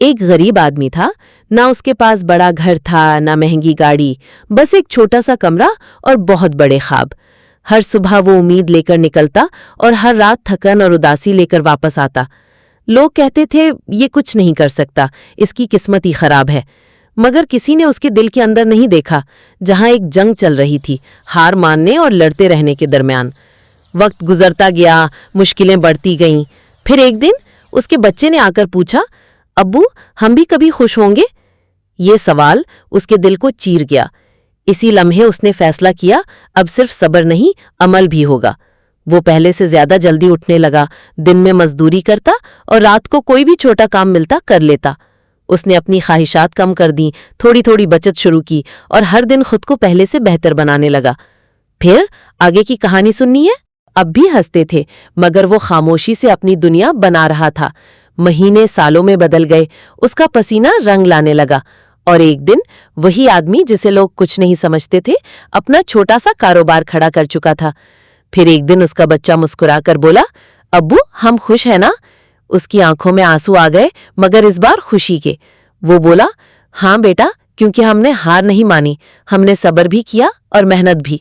ایک غریب آدمی تھا، نہ اس کے پاس بڑا گھر تھا نہ مہنگی گاڑی، بس ایک چھوٹا سا کمرہ اور بہت بڑے خواب۔ ہر صبح وہ امید لے کر نکلتا اور ہر رات تھکن اور اداسی لے کر واپس آتا۔ لوگ کہتے تھے یہ کچھ نہیں کر سکتا، اس کی قسمت ہی خراب ہے، مگر کسی نے اس کے دل کے اندر نہیں دیکھا، جہاں ایک جنگ چل رہی تھی، ہار ماننے اور لڑتے رہنے کے درمیان۔ وقت گزرتا گیا، مشکلیں بڑھتی گئیں۔ پھر ایک دن اس کے بچے نے آ کر پوچھا، ابو ہم بھی کبھی خوش ہوں گے؟ یہ سوال اس کے دل کو چیر گیا۔ اسی لمحے اس نے فیصلہ کیا، اب صرف صبر نہیں، عمل بھی ہوگا۔ وہ پہلے سے زیادہ جلدی اٹھنے لگا، دن میں مزدوری کرتا اور رات کو کوئی بھی چھوٹا کام ملتا کر لیتا۔ اس نے اپنی خواہشات کم کر دیں، تھوڑی تھوڑی بچت شروع کی اور ہر دن خود کو پہلے سے بہتر بنانے لگا۔ پھر آگے کی کہانی سننی ہے؟ اب بھی ہنستے تھے، مگر وہ خاموشی سے اپنی دنیا بنا رہا تھا۔ مہینے سالوں میں بدل گئے، اس کا پسینہ رنگ لانے لگا، اور ایک دن وہی آدمی جسے لوگ کچھ نہیں سمجھتے تھے، اپنا چھوٹا سا کاروبار کھڑا کر چکا تھا۔ پھر ایک دن اس کا بچہ مسکرا کر بولا، ابو ہم خوش ہیں نا؟ اس کی آنکھوں میں آنسو آ گئے، مگر اس بار خوشی کے۔ وہ بولا، ہاں بیٹا، کیونکہ ہم نے ہار نہیں مانی، ہم نے صبر بھی کیا اور محنت بھی۔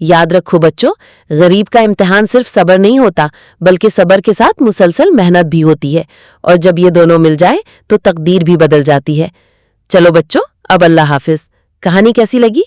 یاد رکھو بچوں، غریب کا امتحان صرف صبر نہیں ہوتا، بلکہ صبر کے ساتھ مسلسل محنت بھی ہوتی ہے، اور جب یہ دونوں مل جائے تو تقدیر بھی بدل جاتی ہے۔ چلو بچوں، اب اللہ حافظ۔ کہانی کیسی لگی؟